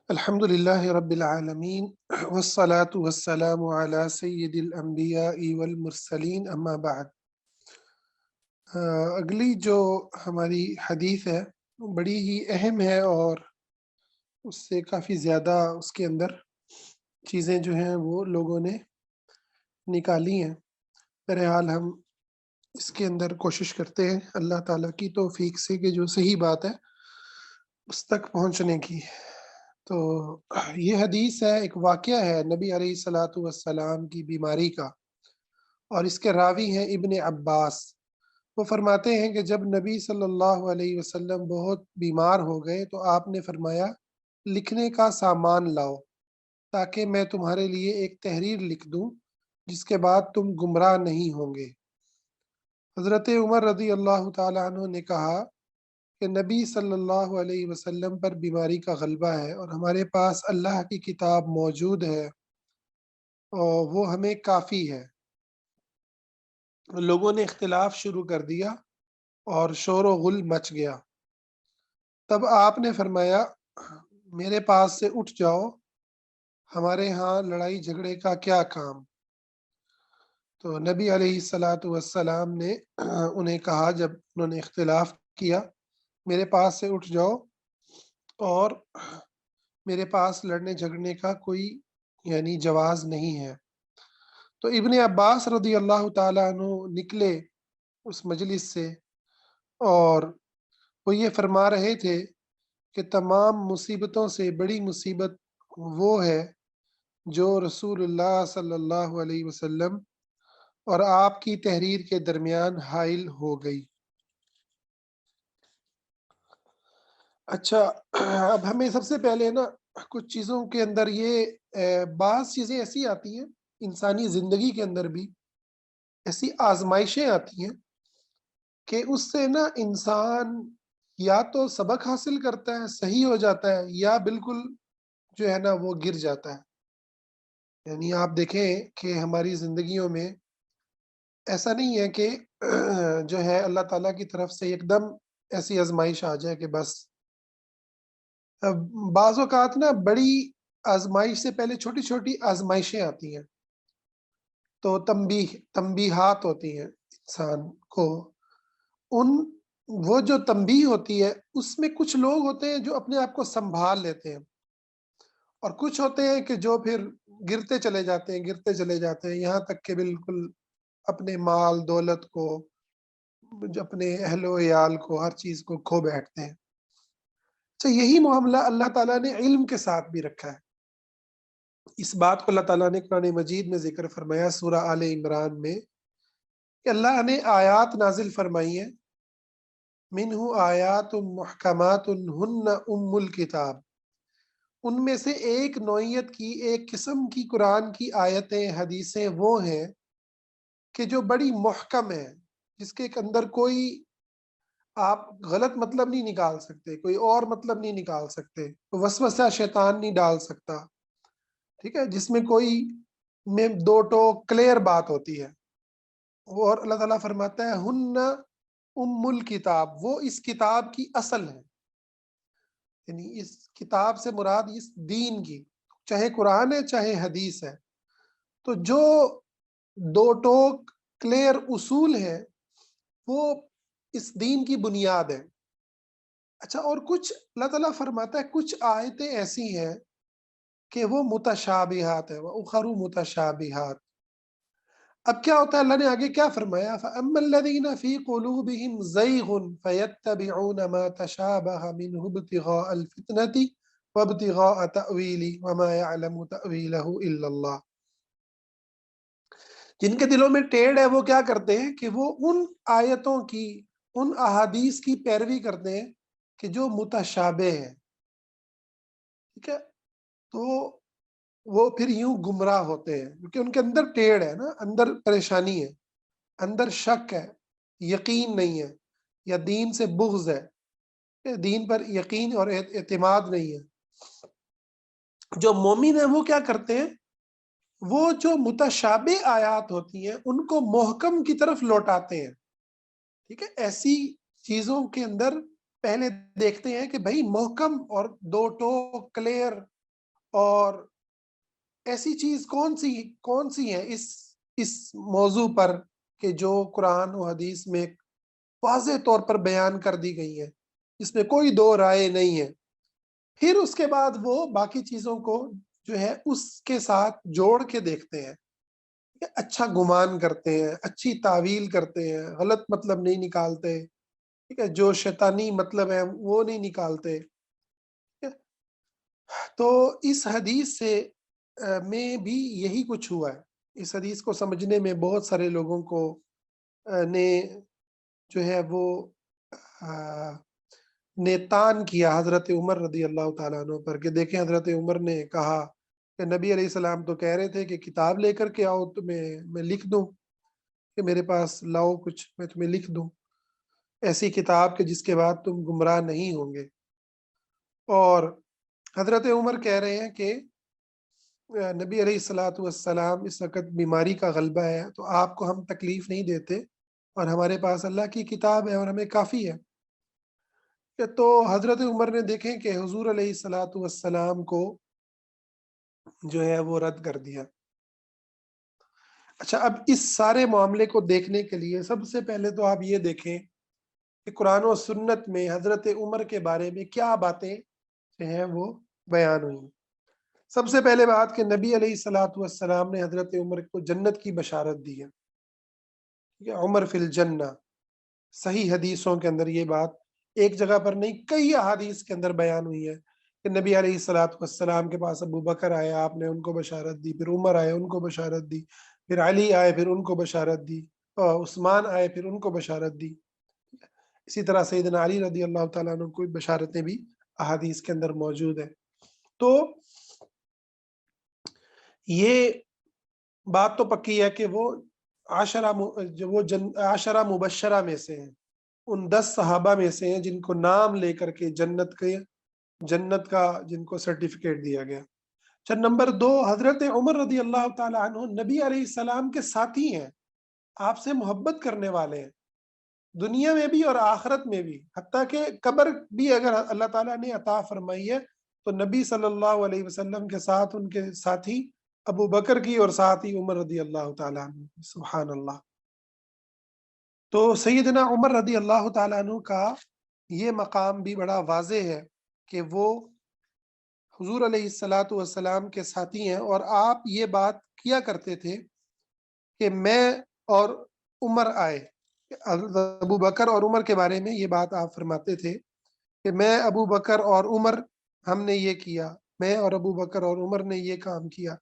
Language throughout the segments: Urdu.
الحمد لله رب العالمين والصلاة والسلام على سيد الأنبياء والمرسلين أما بعد۔ اگلی جو ہماری حدیث ہے وہ بڑی ہی اہم ہے اور اس سے کافی زیادہ اس کے اندر چیزیں جو ہیں وہ لوگوں نے نکالی ہیں۔ بہرحال ہم اس کے اندر کوشش کرتے ہیں اللہ تعالیٰ کی توفیق سے کہ جو صحیح بات ہے اس تک پہنچنے کی۔ تو یہ حدیث ہے، ایک واقعہ ہے نبی علیہ الصلاۃ والسلام کی بیماری کا، اور اس کے راوی ہیں ابن عباس۔ وہ فرماتے ہیں کہ جب نبی صلی اللہ علیہ وسلم بہت بیمار ہو گئے تو آپ نے فرمایا لکھنے کا سامان لاؤ تاکہ میں تمہارے لیے ایک تحریر لکھ دوں جس کے بعد تم گمراہ نہیں ہوں گے۔ حضرت عمر رضی اللہ تعالیٰ عنہ نے کہا کہ نبی صلی اللہ علیہ وسلم پر بیماری کا غلبہ ہے اور ہمارے پاس اللہ کی کتاب موجود ہے اور وہ ہمیں کافی ہے۔ لوگوں نے اختلاف شروع کر دیا اور شور و غل مچ گیا۔ تب آپ نے فرمایا میرے پاس سے اٹھ جاؤ، ہمارے ہاں لڑائی جھگڑے کا کیا کام۔ تو نبی علیہ الصلاۃ والسلام نے انہیں کہا، جب انہوں نے اختلاف کیا، میرے پاس سے اٹھ جاؤ اور میرے پاس لڑنے جھگڑنے کا کوئی جواز نہیں ہے۔ تو ابن عباس رضی اللہ تعالیٰ عنہ نکلے اس مجلس سے اور وہ یہ فرما رہے تھے کہ تمام مصیبتوں سے بڑی مصیبت وہ ہے جو رسول اللہ صلی اللہ علیہ وسلم اور آپ کی تحریر کے درمیان حائل ہو گئی۔ اچھا، اب ہمیں سب سے پہلے کچھ چیزوں کے اندر یہ بعض چیزیں ایسی آتی ہیں انسانی زندگی کے اندر بھی، ایسی آزمائشیں آتی ہیں کہ اس سے انسان یا تو سبق حاصل کرتا ہے، صحیح ہو جاتا ہے، یا بالکل جو ہے وہ گر جاتا ہے۔ آپ دیکھیں کہ ہماری زندگیوں میں ایسا نہیں ہے کہ جو ہے اللہ تعالیٰ کی طرف سے ایک دم ایسی آزمائش آ جائے کہ بس۔ بعض اوقات بڑی آزمائش سے پہلے چھوٹی چھوٹی آزمائشیں آتی ہیں، تو تنبیہات ہوتی ہیں انسان کو۔ وہ جو تنبیہ ہوتی ہے اس میں کچھ لوگ ہوتے ہیں جو اپنے آپ کو سنبھال لیتے ہیں، اور کچھ ہوتے ہیں کہ جو پھر گرتے چلے جاتے ہیں یہاں تک کہ بالکل اپنے مال دولت کو، اپنے اہل و عیال کو، ہر چیز کو کھو بیٹھتے ہیں۔ اچھا، یہی معاملہ اللہ تعالیٰ نے علم کے ساتھ بھی رکھا ہے۔ اس بات کو اللہ تعالیٰ نے قرآن مجید میں ذکر فرمایا سورہ آل عمران میں کہ اللہ نے آیات نازل فرمائی ہیں، منہ آیات محکمات ہن ام الکتاب۔ ان میں سے ایک نوعیت کی، ایک قسم کی قرآن کی آیتیں، حدیثیں وہ ہیں کہ جو بڑی محکم ہے، جس کے اندر کوئی آپ غلط مطلب نہیں نکال سکتے، کوئی اور مطلب نہیں نکال سکتے، وسوسہ شیطان نہیں ڈال سکتا، ٹھیک ہے، جس میں کوئی میں دو ٹوک کلیئر بات ہوتی ہے۔ اور اللہ تعالیٰ فرماتا ہے ہن ام الکتاب، وہ اس کتاب کی اصل ہے، اس کتاب سے مراد اس دین کی، چاہے قرآن ہے چاہے حدیث ہے۔ تو جو دو ٹوک کلیئر اصول ہے وہ اس دین کی بنیاد ہے۔ اچھا، اور کچھ اللہ تعالیٰ فرماتا ہے کچھ آیتیں ایسی ہیں کہ وہ متشابہات ہیں، وَأُخَرُ متشابہات۔ اب کیا ہوتا ہے، اللہ نے آگے کیا فرمایا، فَأَمَّا الَّذِينَ فِي قُلُوبِهِمْ زَيْغٌ فَيَتَّبِعُونَ مَا تَشَابَهَ مِنْهُ ابْتِغَاءَ الْفِتْنَةِ وَابْتِغَاءَ تَأْوِيلِهِ وَمَا يَعْلَمُ تَأْوِيلَهُ إِلَّا اللَّهُ۔ جن کے دلوں میں ٹیڑھ ہے وہ کیا کرتے ہیں کہ وہ ان آیتوں کی، ان احادیث کی پیروی کرتے ہیں کہ جو متشابہ ہے، ٹھیک ہے، تو وہ پھر یوں گمراہ ہوتے ہیں کیونکہ ان کے اندر ٹیڑھ ہے اندر پریشانی ہے، اندر شک ہے، یقین نہیں ہے، یا دین سے بغض ہے، دین پر یقین اور اعتماد نہیں ہے۔ جو مومن ہیں وہ کیا کرتے ہیں، وہ جو متشابہ آیات ہوتی ہیں ان کو محکم کی طرف لوٹاتے ہیں، ٹھیک ہے۔ ایسی چیزوں کے اندر پہلے دیکھتے ہیں کہ بھائی محکم اور دو ٹوک کلیئر اور ایسی چیز کون سی ہے اس موضوع پر کہ جو قرآن و حدیث میں واضح طور پر بیان کر دی گئی ہے، جس میں کوئی دو رائے نہیں ہے. پھر اس کے بعد وہ باقی چیزوں کو جو ہے اس کے ساتھ جوڑ کے دیکھتے ہیں، کہ اچھا گمان کرتے ہیں، اچھی تعویل کرتے ہیں، غلط مطلب نہیں نکالتے، ٹھیک ہے، جو شیطانی مطلب ہے وہ نہیں نکالتے. ٹھیک ہے؟ تو اس حدیث سے میں بھی یہی کچھ ہوا ہے. اس حدیث کو سمجھنے میں بہت سارے لوگوں کو نے جو ہے وہ نے تان کیا حضرت عمر رضی اللہ تعالیٰ عنہ پر، کہ دیکھیں حضرت عمر نے کہا کہ نبی علیہ السلام تو کہہ رہے تھے کہ کتاب لے کر کے آؤ، میں لکھ دوں، کہ میرے پاس لاؤ کچھ میں تمہیں لکھ دوں ایسی کتاب کہ جس کے بعد تم گمراہ نہیں ہوں گے. اور حضرت عمر کہہ رہے ہیں کہ نبی علیہ الصلاۃ والسلام اس وقت بیماری کا غلبہ ہے، تو آپ کو ہم تکلیف نہیں دیتے، اور ہمارے پاس اللہ کی کتاب ہے اور ہمیں کافی ہے. تو حضرت عمر نے دیکھیں کہ حضور علیہ الصلاۃ والسلام کو جو ہے وہ رد کر دیا. اچھا، اب اس سارے معاملے کو دیکھنے کے لیے سب سے پہلے تو آپ یہ دیکھیں کہ قرآن و سنت میں حضرت عمر کے بارے میں کیا باتیں جو ہیں وہ بیان ہوئی. سب سے پہلے بات کہ نبی علیہ الصلاۃ والسلام نے حضرت عمر کو جنت کی بشارت دی ہے. عمر فی الجنہ، صحیح حدیثوں کے اندر یہ بات ایک جگہ پر نہیں، کئی احادیث کے اندر بیان ہوئی ہے کہ نبی علیہ الصلاۃ والسلام کے پاس ابو بکر آئے، آپ نے ان کو بشارت دی، پھر عمر آئے ان کو بشارت دی، پھر علی آئے پھر ان کو بشارت دی، اور عثمان آئے پھر ان کو بشارت دی. اسی طرح سیدنا علی رضی اللہ تعالیٰ عنہ کو بشارتیں بھی احادیث کے اندر موجود ہیں. تو یہ بات تو پکی ہے کہ وہ عشرہ مبشرہ میں سے ہیں، ان 10 صحابہ میں سے ہیں جن کو نام لے کر کے جنت کا جن کو سرٹیفکیٹ دیا گیا. اچھا، نمبر 2، حضرت عمر رضی اللہ تعالیٰ عنہ نبی علیہ السلام کے ساتھی ہیں، آپ سے محبت کرنے والے ہیں، دنیا میں بھی اور آخرت میں بھی. حتیٰ کہ قبر بھی اگر اللہ تعالیٰ نے عطا فرمائی ہے تو نبی صلی اللہ علیہ وسلم کے ساتھ ان کے ساتھی ابو بکر کی اور ساتھی عمر رضی اللہ تعالیٰ عنہ. سبحان اللہ. تو سیدنا عمر رضی اللہ تعالیٰ عنہ کا یہ مقام بھی بڑا واضح ہے کہ وہ حضور علیہ الصلاۃ والسلام کے ساتھی ہیں، اور آپ یہ بات کیا کرتے تھے کہ میں اور عمر آئے. ابو بکر اور عمر کے بارے میں یہ بات آپ فرماتے تھے کہ میں، ابو بکر اور عمر، ہم نے یہ کیا، میں اور ابو بکر اور عمر نے یہ کام کیا.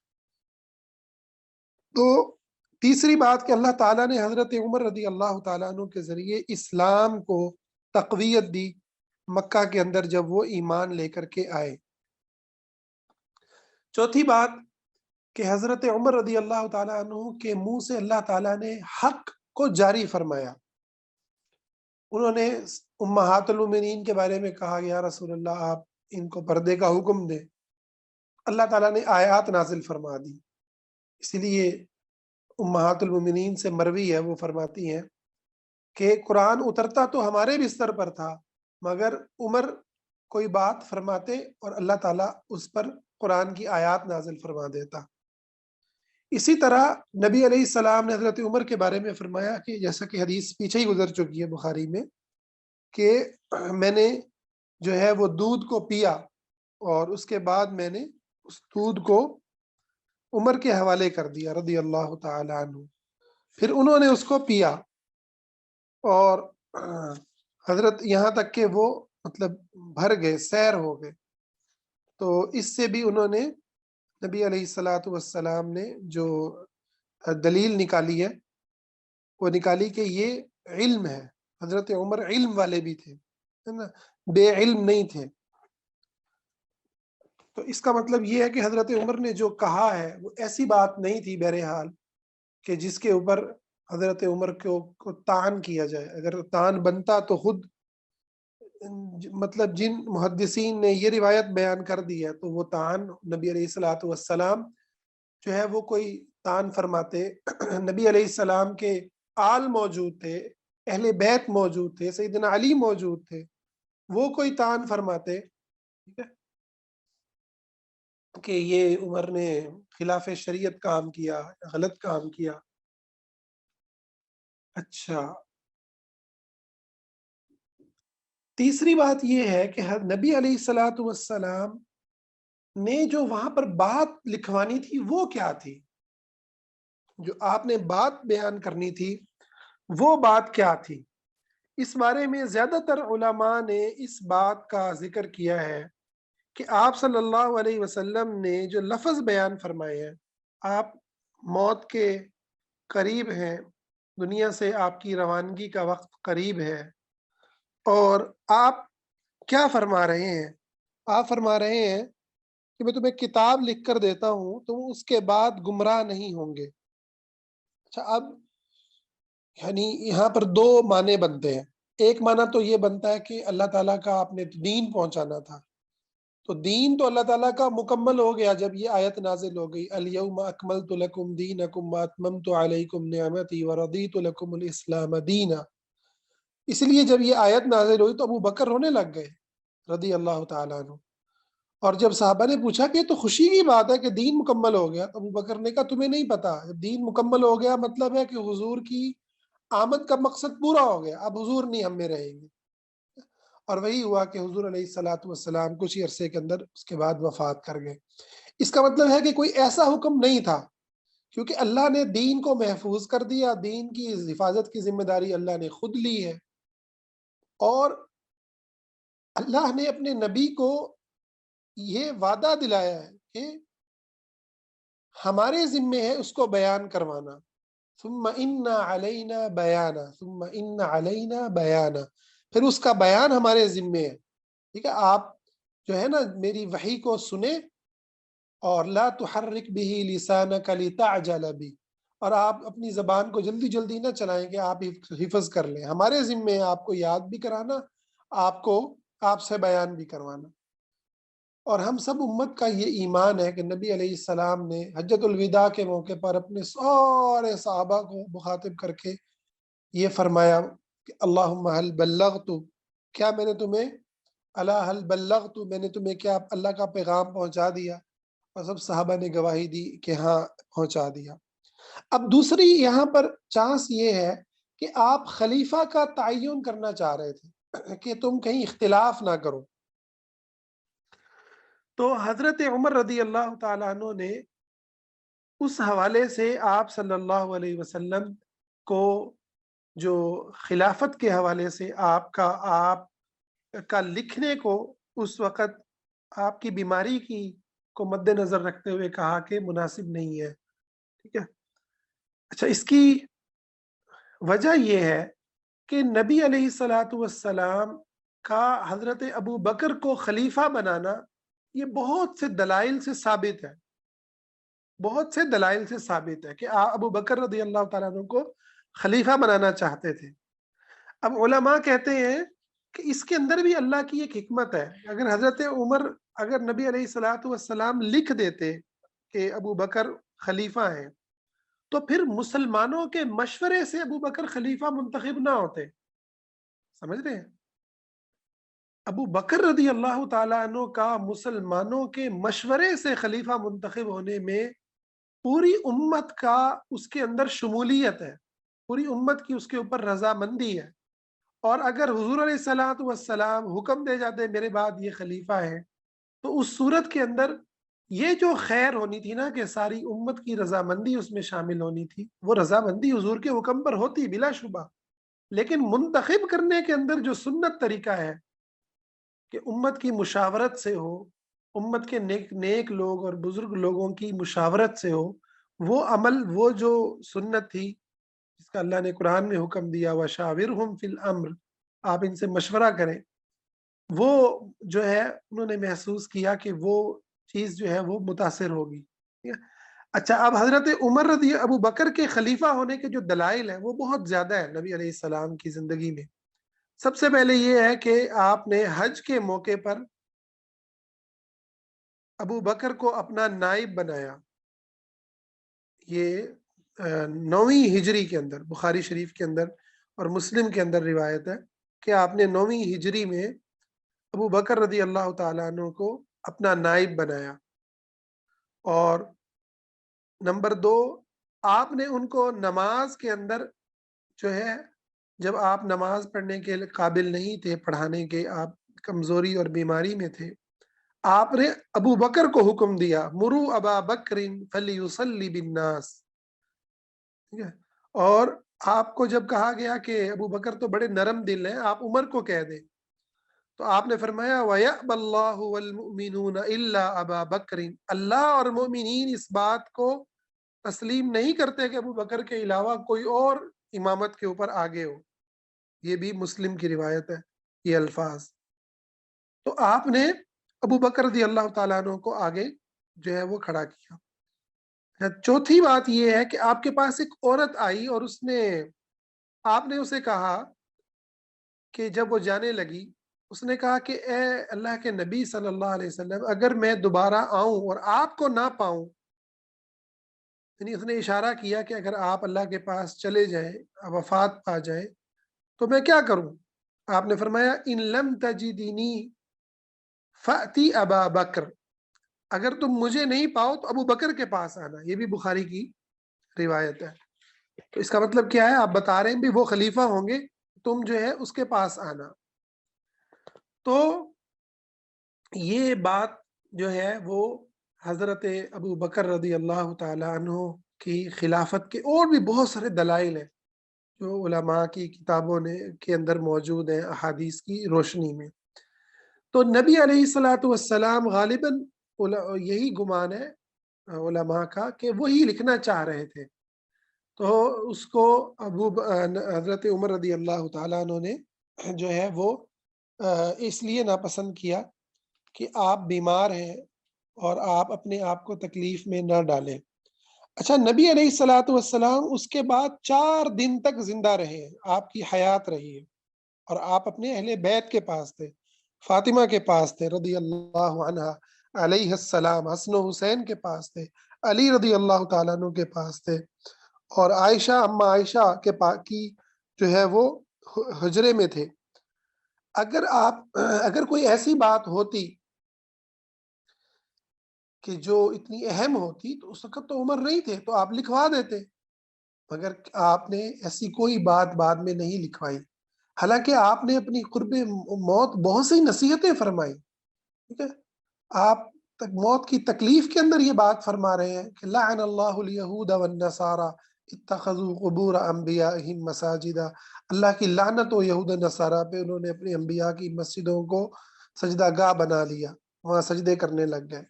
تو تیسری بات کہ اللہ تعالیٰ نے حضرت عمر رضی اللہ تعالیٰ عنہ کے ذریعے اسلام کو تقویت دی مکہ کے اندر جب وہ ایمان لے کر کے آئے. چوتھی بات کہ حضرت عمر رضی اللہ تعالیٰ عنہ کے منہ سے اللہ تعالیٰ نے حق کو جاری فرمایا. انہوں نے امہات المومنین کے بارے میں کہا، یا رسول اللہ آپ ان کو پردے کا حکم دیں. اللہ تعالیٰ نے آیات نازل فرما دی. اسی لیے امہات المومنین سے مروی ہے، وہ فرماتی ہیں کہ قرآن اترتا تو ہمارے بستر پر تھا، مگر عمر کوئی بات فرماتے اور اللہ تعالیٰ اس پر قرآن کی آیات نازل فرما دیتا. اسی طرح نبی علیہ السلام نے حضرت عمر کے بارے میں فرمایا کہ جیسا کہ حدیث پیچھے ہی گزر چکی ہے بخاری میں، کہ میں نے جو ہے وہ دودھ کو پیا اور اس کے بعد میں نے اس دودھ کو عمر کے حوالے کر دیا رضی اللہ تعالی عنہ، پھر انہوں نے اس کو پیا، اور حضرت یہاں تک کہ وہ مطلب بھر گئے، سیر ہو گئے. تو اس سے بھی انہوں نے نبی علیہ الصلاۃ والسلام نے جو دلیل نکالی ہے وہ نکالی کہ یہ علم ہے. حضرت عمر علم والے بھی تھے، ہے نا، بے علم نہیں تھے. تو اس کا مطلب یہ ہے کہ حضرت عمر نے جو کہا ہے وہ ایسی بات نہیں تھی بہرحال کہ جس کے اوپر حضرت عمر کو طعن کیا جائے. اگر طعن بنتا تو خود مطلب جن محدثین نے یہ روایت بیان کر دی ہے تو وہ طعن نبی علیہ الصلاۃ والسلام جو ہے وہ کوئی طعن فرماتے. نبی علیہ السلام کے آل موجود تھے، اہل بیت موجود تھے، سیدنا علی موجود تھے، وہ کوئی طعن فرماتے. ٹھیک ہے. کہ یہ عمر نے خلاف شریعت کام کیا، غلط کام کیا؟ اچھا، تیسری بات یہ ہے کہ نبی علیہ الصلوۃ والسلام نے جو وہاں پر بات لکھوانی تھی وہ کیا تھی؟ جو آپ نے بات بیان کرنی تھی وہ بات کیا تھی؟ اس بارے میں زیادہ تر علماء نے اس بات کا ذکر کیا ہے کہ آپ صلی اللہ علیہ وسلم نے جو لفظ بیان فرمائے ہیں، آپ موت کے قریب ہیں، دنیا سے آپ کی روانگی کا وقت قریب ہے، اور آپ کیا فرما رہے ہیں؟ آپ فرما رہے ہیں کہ میں تمہیں کتاب لکھ کر دیتا ہوں، تم اس کے بعد گمراہ نہیں ہوں گے۔ اچھا، اب یعنی یہاں پر دو معنی بنتے ہیں۔ ایک معنی تو یہ بنتا ہے کہ اللہ تعالیٰ کا آپ نے دین پہنچانا تھا، تو دین تو اللہ تعالیٰ کا مکمل ہو گیا جب یہ آیت نازل ہو گئی، الیوم اکملت لکم دینکم واتممت علیکم نعمتی ورضیت لکم الاسلام دینا۔ اس لیے جب یہ آیت نازل ہوئی تو ابو بکر رونے لگ گئے رضی اللہ تعالیٰ عنہ، اور جب صحابہ نے پوچھا کہ یہ تو خوشی کی بات ہے کہ دین مکمل ہو گیا، تو ابو بکر نے کہا تمہیں نہیں پتا، جب دین مکمل ہو گیا مطلب ہے کہ حضور کی آمد کا مقصد پورا ہو گیا، اب حضور نہیں ہم میں رہیں گے۔ اور وہی ہوا کہ حضور علیہ الصلوۃ والسلام کچھ ہی عرصے کے اندر اس کے بعد وفات کر گئے۔ اس کا مطلب ہے کہ کوئی ایسا حکم نہیں تھا، کیونکہ اللہ نے دین کو محفوظ کر دیا، دین کی حفاظت کی ذمہ داری اللہ نے خود لی ہے، اور اللہ نے اپنے نبی کو یہ وعدہ دلایا ہے کہ ہمارے ذمے ہے اس کو بیان کروانا، ثم ان علینا بیانا، ثم ان علینا بیانا، پھر اس کا بیان ہمارے ذمے ہے۔ ٹھیک ہے، آپ جو ہے نا میری وحی کو سنیں، اور لا تحرک به لسانک لتعجل به، اور آپ اپنی زبان کو جلدی جلدی نہ چلائیں کہ آپ حفظ کر لیں، ہمارے ذمے ہے آپ کو یاد بھی کرانا، آپ کو آپ سے بیان بھی کروانا۔ اور ہم سب امت کا یہ ایمان ہے کہ نبی علیہ السلام نے حجۃ الوداع کے موقع پر اپنے سارے صحابہ کو مخاطب کر کے یہ فرمایا کہ اللہم هل بلغت، کیا میں نے تمہیں، الا هل بلغت، میں نے تمہیں کیا اللہ کا پیغام پہنچا دیا؟ اور سب صحابہ نے گواہی دی کہ ہاں پہنچا دیا۔ اب دوسری یہاں پر چانس یہ ہے کہ آپ خلیفہ کا تعین کرنا چاہ رہے تھے کہ تم کہیں اختلاف نہ کرو، تو حضرت عمر رضی اللہ تعالیٰ عنہ نے اس حوالے سے آپ صلی اللہ علیہ وسلم کو جو خلافت کے حوالے سے آپ کا لکھنے کو اس وقت آپ کی بیماری کو مد نظر رکھتے ہوئے کہا کہ مناسب نہیں ہے۔ ٹھیک ہے، اچھا، اس کی وجہ یہ ہے کہ نبی علیہ الصلوۃ والسلام کا حضرت ابو بکر کو خلیفہ بنانا یہ بہت سے دلائل سے ثابت ہے، بہت سے دلائل سے ثابت ہے کہ ابو بکر رضی اللہ تعالیٰ عنہ کو خلیفہ بنانا چاہتے تھے۔ اب علماء کہتے ہیں کہ اس کے اندر بھی اللہ کی ایک حکمت ہے، اگر حضرت عمر، اگر نبی علیہ الصلوۃ والسلام لکھ دیتے کہ ابو بکر خلیفہ ہیں، تو پھر مسلمانوں کے مشورے سے ابو بکر خلیفہ منتخب نہ ہوتے، سمجھ رہے ہیں؟ ابو بکر رضی اللہ تعالیٰ عنہ کا مسلمانوں کے مشورے سے خلیفہ منتخب ہونے میں پوری امت کا اس کے اندر شمولیت ہے، پوری امت کی اس کے اوپر رضامندی ہے، اور اگر حضور علیہ الصلوۃ والسلام حکم دے جاتے میرے بعد یہ خلیفہ ہے، تو اس صورت کے اندر یہ جو خیر ہونی تھی نا کہ ساری امت کی رضامندی اس میں شامل ہونی تھی، وہ رضامندی حضور کے حکم پر ہوتی بلا شبہ، لیکن منتخب کرنے کے اندر جو سنت طریقہ ہے کہ امت کی مشاورت سے ہو، امت کے نیک نیک لوگ اور بزرگ لوگوں کی مشاورت سے ہو، وہ عمل، وہ جو سنت تھی جس کا اللہ نے قرآن میں حکم دیا وَشَاوِرْهُمْ فِي الْأَمْرِ، آپ ان سے مشورہ کریں، وہ جو ہے انہوں نے محسوس کیا کہ وہ چیز جو ہے وہ متاثر ہوگی۔ ٹھیک ہے؟ اچھا، اب حضرت عمر رضی ابو بکر کے خلیفہ ہونے کے جو دلائل ہیں وہ بہت زیادہ ہے نبی علیہ السلام کی زندگی میں۔ سب سے پہلے یہ ہے کہ آپ نے حج کے موقع پر ابو بکر کو اپنا نائب بنایا۔ یہ 9ویں ہجری کے اندر، بخاری شریف کے اندر اور مسلم کے اندر روایت ہے کہ آپ نے 9ویں ہجری میں ابو بکر رضی اللہ تعالیٰ عنہ کو اپنا نائب بنایا۔ اور نمبر 2، آپ نے ان کو نماز کے اندر جو ہے، جب آپ نماز پڑھنے کے قابل نہیں تھے، پڑھانے کے آپ کمزوری اور بیماری میں تھے، آپ نے ابو بکر کو حکم دیا، مرو ابا بکر فلیصلی بالناس، ٹھیک ہے؟ اور آپ کو جب کہا گیا کہ ابو بکر تو بڑے نرم دل ہیں، آپ عمر کو کہہ دیں، تو آپ نے فرمایا وَيَأْبَى اللَّهُ وَالْمُؤْمِنُونَ إِلَّا أَبَا بَكْرٍ، اللہ اور مومنین اس بات کو تسلیم نہیں کرتے کہ ابو بکر کے علاوہ کوئی اور امامت کے اوپر آگے ہو۔ یہ بھی مسلم کی روایت ہے، یہ الفاظ۔ تو آپ نے ابو بکر رضی اللہ تعالیٰ عنہ کو آگے جو ہے وہ کھڑا کیا۔ چوتھی بات یہ ہے کہ آپ کے پاس ایک عورت آئی اور آپ نے اسے کہا کہ جب وہ جانے لگی، اس نے کہا کہ اے اللہ کے نبی صلی اللہ علیہ وسلم، اگر میں دوبارہ آؤں اور آپ کو نہ پاؤں، یعنی اس نے اشارہ کیا کہ اگر آپ اللہ کے پاس چلے جائیں، وفات پا جائیں، تو میں کیا کروں؟ آپ نے فرمایا ان لم تجدنی فأتی ابا بکر، اگر تم مجھے نہیں پاؤ تو ابو بکر کے پاس آنا۔ یہ بھی بخاری کی روایت ہے۔ تو اس کا مطلب کیا ہے؟ آپ بتا رہے ہیں بھی وہ خلیفہ ہوں گے، تم جو ہے اس کے پاس آنا۔ تو یہ بات جو ہے وہ حضرت ابو بکر رضی اللہ تعالی عنہ کی خلافت کے اور بھی بہت سارے دلائل ہیں جو علماء کی کتابوں کے اندر موجود ہیں احادیث کی روشنی میں۔ تو نبی علیہ الصلوۃ والسلام غالباً یہی گمان ہے علماء کا کہ وہی لکھنا چاہ رہے تھے، تو اس کو حضرت عمر رضی اللہ تعالیٰ عنہ نے جو ہے وہ اس لیے ناپسند کیا کہ آپ بیمار ہیں اور آپ اپنے آپ کو تکلیف میں نہ ڈالیں۔ اچھا، نبی علیہ الصلوۃ والسلام اس کے بعد 4 دن تک زندہ رہے، آپ کی حیات رہی ہے، اور آپ اپنے اہل بیت کے پاس تھے، فاطمہ کے پاس تھے رضی اللہ عنہا علیہ السلام، حسن و حسین کے پاس تھے، علی رضی اللہ تعالیٰ عنہ کے پاس تھے، اور عائشہ اما عائشہ کے کی جو ہے وہ حجرے میں تھے۔ اگر کوئی ایسی بات ہوتی کہ جو اتنی اہم ہوتی تو اس وقت تو عمر نہیں تھے، تو آپ لکھوا دیتے، مگر آپ نے ایسی کوئی بات بعد میں نہیں لکھوائی، حالانکہ آپ نے اپنی قرب موت بہت سی نصیحتیں فرمائی، ٹھیک ہے؟ آپ تک موت کی تکلیف کے اندر یہ بات فرما رہے ہیں کہ لعن اللہ الیہود والنصارى اتخذوا قبور انبیائہم مساجدا، اللہ کی لعنت ہو یہود و نصارہ پہ، انہوں نے اپنی انبیاء کی مسجدوں کو سجدہ گاہ بنا لیا، وہاں سجدے کرنے لگ گئے۔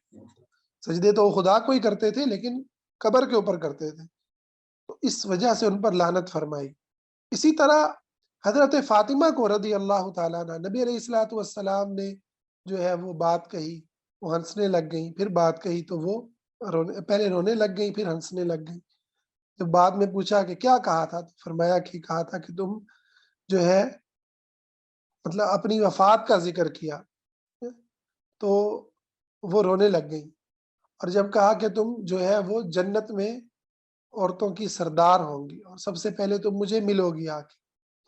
سجدے تو خدا کو ہی کرتے تھے لیکن قبر کے اوپر کرتے تھے، تو اس وجہ سے ان پر لعنت فرمائی۔ اسی طرح حضرت فاطمہ کو رضی اللہ تعالیٰ عنہ نبی علیہ الصلوۃ والسلام نے جو ہے وہ بات کہی، وہ ہنسنے لگ گئیں، پھر بات کہی تو وہ پہلے رونے لگ گئیں پھر ہنسنے لگ گئیں۔ جب بعد میں پوچھا کہ کیا کہا تھا، تو فرمایا کہ کہا تھا کہ تم جو ہے مطلب اپنی وفات کا ذکر کیا، تو وہ رونے لگ گئیں، اور جب کہا کہ تم جو ہے وہ جنت میں عورتوں کی سردار ہوں گی اور سب سے پہلے تم مجھے ملو گی آ کے،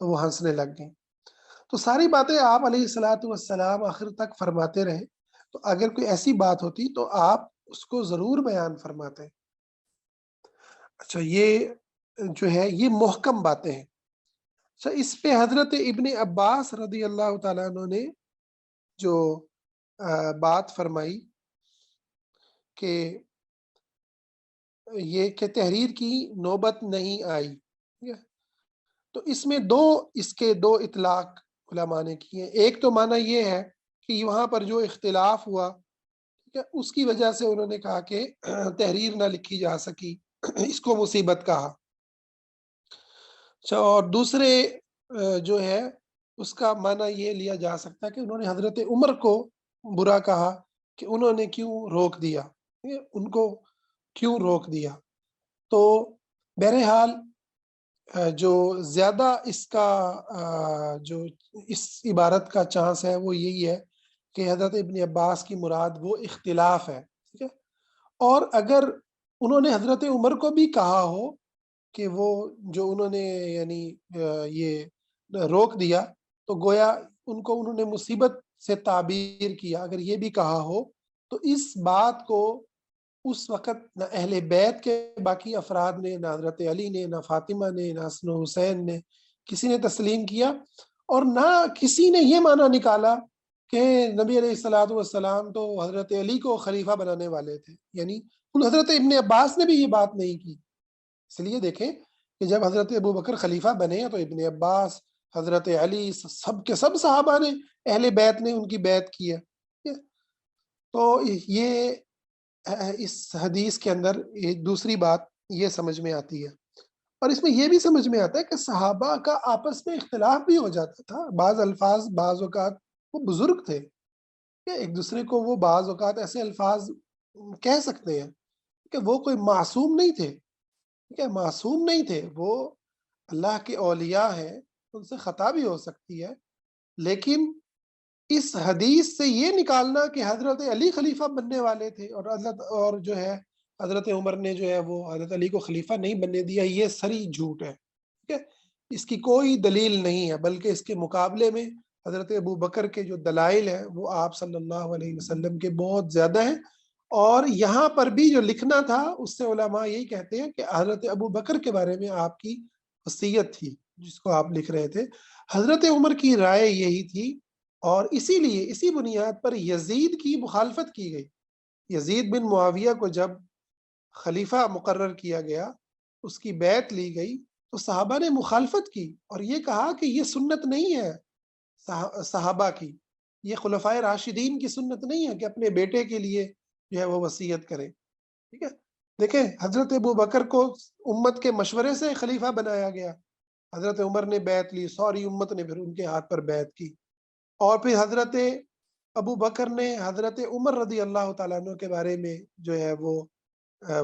تو وہ ہنسنے لگ گئیں۔ تو ساری باتیں آپ علیہ الصلوۃ والسلام آخر تک فرماتے رہے، تو اگر کوئی ایسی بات ہوتی تو آپ اس کو ضرور بیان فرماتے۔ اچھا، یہ جو ہے یہ محکم باتیں ہیں۔ اچھا، اس پہ حضرت ابن عباس رضی اللہ تعالیٰ عنہ نے جو بات فرمائی کہ یہ کہ تحریر کی نوبت نہیں آئی، ٹھیک ہے؟ تو اس میں اس کے دو اطلاق علماء نے کیے ہیں۔ ایک تو معنی یہ ہے کہ وہاں پر جو اختلاف ہوا، ٹھیک ہے، اس کی وجہ سے انہوں نے کہا کہ تحریر نہ لکھی جا سکی، اس کو مصیبت کہا۔ اچھا، اور دوسرے جو ہے اس کا معنی یہ لیا جا سکتا ہے کہ انہوں نے حضرت عمر کو برا کہا کہ انہوں نے کیوں روک دیا، ان کو کیوں روک دیا۔ تو بہرحال جو زیادہ اس کا جو اس عبارت کا چانس ہے وہ یہی ہے کہ حضرت ابن عباس کی مراد وہ اختلاف ہے، ٹھیک ہے؟ اور اگر انہوں نے حضرت عمر کو بھی کہا ہو کہ وہ جو انہوں نے یعنی یہ روک دیا، تو گویا ان کو انہوں نے مصیبت سے تعبیر کیا، اگر یہ بھی کہا ہو تو اس بات کو اس وقت نہ اہل بیت کے باقی افراد نے، نہ حضرت علی نے، نہ فاطمہ نے، نہ حسن و حسین نے، کسی نے تسلیم کیا، اور نہ کسی نے یہ معنی نکالا کہ نبی علیہ الصلوۃ والسلام تو حضرت علی کو خلیفہ بنانے والے تھے، یعنی حضرت ابن عباس نے بھی یہ بات نہیں کی۔ اس لیے دیکھیں کہ جب حضرت ابو بکر خلیفہ بنے تو ابن عباس، حضرت علی، سب کے سب صحابہ نے، اہل بیت نے ان کی بیعت کی ہے۔ تو یہ اس حدیث کے اندر ایک دوسری بات یہ سمجھ میں آتی ہے، اور اس میں یہ بھی سمجھ میں آتا ہے کہ صحابہ کا آپس میں اختلاف بھی ہو جاتا تھا، بعض الفاظ بعض اوقات وہ بزرگ تھے کہ ایک دوسرے کو وہ بعض اوقات ایسے الفاظ کہہ سکتے ہیں کہ وہ کوئی معصوم نہیں تھے، ٹھیک ہے، معصوم نہیں تھے، وہ اللہ کے اولیاء ہیں، ان سے خطا بھی ہو سکتی ہے، لیکن اس حدیث سے یہ نکالنا کہ حضرت علی خلیفہ بننے والے تھے اور جو ہے حضرت عمر نے جو ہے وہ حضرت علی کو خلیفہ نہیں بننے دیا، یہ سری جھوٹ ہے، ٹھیک ہے، اس کی کوئی دلیل نہیں ہے، بلکہ اس کے مقابلے میں حضرت ابو بکر کے جو دلائل ہیں وہ آپ صلی اللہ علیہ وسلم کے بہت زیادہ ہیں، اور یہاں پر بھی جو لکھنا تھا اس سے علماء یہی کہتے ہیں کہ حضرت ابو بکر کے بارے میں آپ کی وصیت تھی جس کو آپ لکھ رہے تھے، حضرت عمر کی رائے یہی تھی، اور اسی لیے اسی بنیاد پر یزید کی مخالفت کی گئی۔ یزید بن معاویہ کو جب خلیفہ مقرر کیا گیا، اس کی بیعت لی گئی، تو صحابہ نے مخالفت کی اور یہ کہا کہ یہ سنت نہیں ہے صحابہ کی، یہ خلفائے راشدین کی سنت نہیں ہے کہ اپنے بیٹے کے لیے جو ہے وہ وصیت کریں، ٹھیک ہے۔ دیکھیں حضرت ابو بکر کو امت کے مشورے سے خلیفہ بنایا گیا، حضرت عمر نے بیعت لی، ساری امت نے پھر ان کے ہاتھ پر بیعت کی، اور پھر حضرت ابو بکر نے حضرت عمر رضی اللہ تعالیٰ عنہ کے بارے میں جو ہے وہ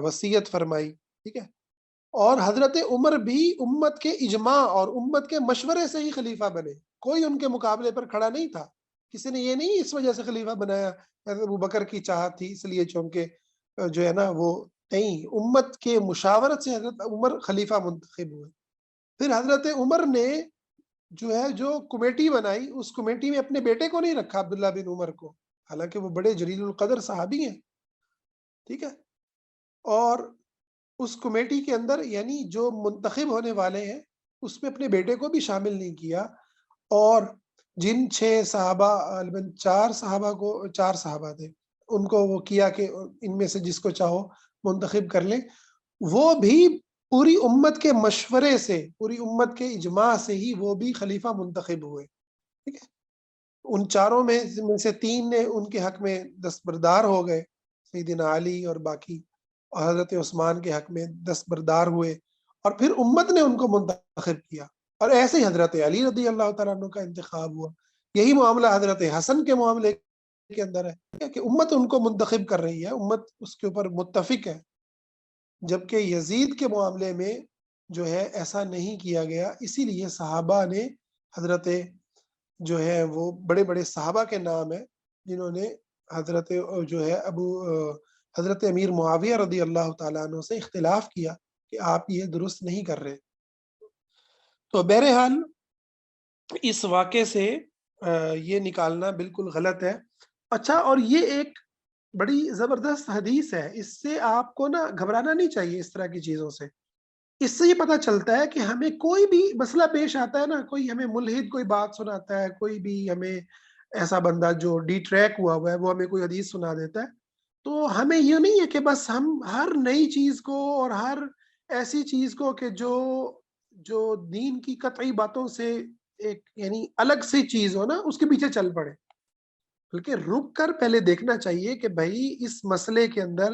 وصیت فرمائی، ٹھیک ہے، اور حضرت عمر بھی امت کے اجماع اور امت کے مشورے سے ہی خلیفہ بنے، کوئی ان کے مقابلے پر کھڑا نہیں تھا، کسی نے یہ نہیں اس وجہ سے خلیفہ بنایا حضرت ابو بکر کی چاہت تھی اس لیے چونکہ جو ہے نا وہ نہیں، امت کے مشاورت سے حضرت عمر خلیفہ منتخب ہوئے۔ پھر حضرت عمر نے جو کمیٹی بنائی، اس کمیٹی میں اپنے بیٹے کو نہیں رکھا، عبداللہ بن عمر کو، حالانکہ وہ بڑے جلیل القدر صحابی ہیں، ٹھیک ہے، اور اس کمیٹی کے اندر یعنی جو منتخب ہونے والے ہیں اس میں اپنے بیٹے کو بھی شامل نہیں کیا، اور جن 6 صحابہ، غالباً 4 صحابہ کو، 4 صحابہ تھے، ان کو وہ کیا کہ ان میں سے جس کو چاہو منتخب کر لیں، وہ بھی پوری امت کے مشورے سے، پوری امت کے اجماع سے ہی وہ بھی خلیفہ منتخب ہوئے، ٹھیک ہے، ان چاروں میں سے 3 نے ان کے حق میں دستبردار ہو گئے، سیدنا علی اور باقی، اور حضرت عثمان کے حق میں دستبردار ہوئے، اور پھر امت نے ان کو منتخب کیا، اور ایسے ہی حضرت علی رضی اللہ تعالیٰ عنہ کا انتخاب ہوا۔ یہی معاملہ حضرت حسن کے معاملے کے اندر ہے کہ امت ان کو منتخب کر رہی ہے، امت اس کے اوپر متفق ہے، جبکہ یزید کے معاملے میں جو ہے ایسا نہیں کیا گیا، اسی لیے صحابہ نے حضرت جو ہے وہ بڑے بڑے صحابہ کے نام ہیں جنہوں نے حضرت جو ہے حضرت امیر معاویہ رضی اللہ تعالیٰ عنہ سے اختلاف کیا کہ آپ یہ درست نہیں کر رہے۔ تو بہرحال اس واقعے سے یہ نکالنا بالکل غلط ہے۔ اچھا، اور یہ ایک بڑی زبردست حدیث ہے، اس سے آپ کو نا گھبرانا نہیں چاہیے اس طرح کی چیزوں سے۔ اس سے یہ پتہ چلتا ہے کہ ہمیں کوئی بھی مسئلہ پیش آتا ہے نا، کوئی ہمیں ملحد کوئی بات سناتا ہے، کوئی بھی ہمیں ایسا بندہ جو ڈی ٹریک ہوا ہوا ہے وہ ہمیں کوئی حدیث سنا دیتا ہے، تو ہمیں یہ نہیں ہے کہ بس ہم ہر نئی چیز کو اور ہر ایسی چیز کو کہ جو دین کی قطعی باتوں سے ایک یعنی الگ سی چیز ہو نا اس کے پیچھے چل پڑے، بلکہ رک کر پہلے دیکھنا چاہیے کہ بھائی اس مسئلے کے اندر،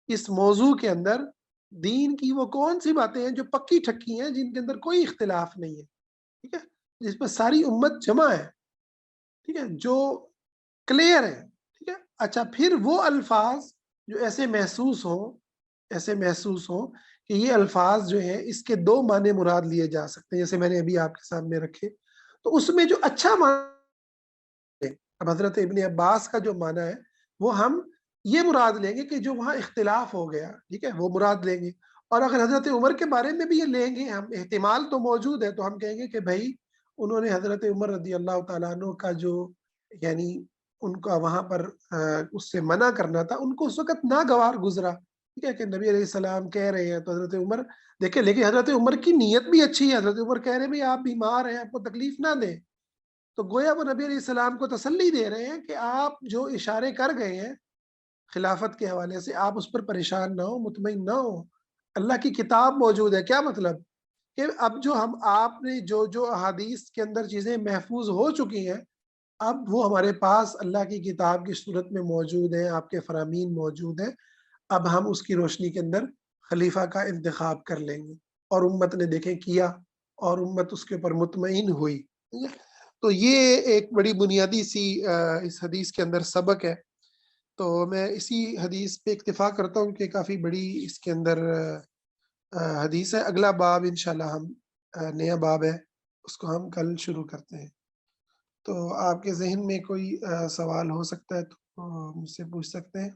اس موضوع کے اندر دین کی وہ کون سی باتیں ہیں جو پکی ٹھکی ہیں، جن کے اندر کوئی اختلاف نہیں ہے، ٹھیک ہے، جس پر ساری امت جمع ہے، ٹھیک ہے، جو کلیئر ہے، ٹھیک ہے۔ اچھا، پھر وہ الفاظ جو ایسے محسوس ہوں کہ یہ الفاظ جو ہیں اس کے 2 معنی مراد لیے جا سکتے ہیں، جیسے میں نے ابھی آپ کے سامنے رکھے، تو اس میں جو اچھا معنی، اب حضرت ابن عباس کا جو معنی ہے وہ ہم یہ مراد لیں گے کہ جو وہاں اختلاف ہو گیا، ٹھیک ہے، وہ مراد لیں گے، اور اگر حضرت عمر کے بارے میں بھی یہ لیں گے ہم، احتمال تو موجود ہے، تو ہم کہیں گے کہ بھائی انہوں نے حضرت عمر رضی اللہ تعالیٰ عنہ کا جو یعنی ان کا وہاں پر اس سے منع کرنا تھا، ان کو اس وقت ناگوار گزرا، ٹھیک ہے، کہ نبی علیہ السلام کہہ رہے ہیں تو حضرت عمر دیکھیں، لیکن حضرت عمر کی نیت بھی اچھی ہے، حضرت عمر کہہ رہے ہیں بھئی آپ بیمار ہیں، آپ کو تکلیف نہ دیں، تو گویا وہ نبی علیہ السلام کو تسلی دے رہے ہیں کہ آپ جو اشارے کر گئے ہیں خلافت کے حوالے سے، آپ اس پر پریشان نہ ہو، مطمئن نہ ہو، اللہ کی کتاب موجود ہے۔ کیا مطلب کہ اب جو ہم آپ نے جو جو احادیث کے اندر چیزیں محفوظ ہو چکی ہیں، اب وہ ہمارے پاس اللہ کی کتاب کی صورت میں موجود ہیں، آپ کے فرامین موجود ہیں، اب ہم اس کی روشنی کے اندر خلیفہ کا انتخاب کر لیں گے، اور امت نے دیکھیں کیا، اور امت اس کے اوپر مطمئن ہوئی، ٹھیک ہے؟ تو یہ ایک بڑی بنیادی سی اس حدیث کے اندر سبق ہے۔ تو میں اسی حدیث پہ اکتفا کرتا ہوں کہ کافی بڑی اس کے اندر حدیث ہے۔ اگلا باب انشاءاللہ ہم نیا باب ہے، اس کو ہم کل شروع کرتے ہیں۔ تو آپ کے ذہن میں کوئی سوال ہو سکتا ہے تو مجھ سے پوچھ سکتے ہیں۔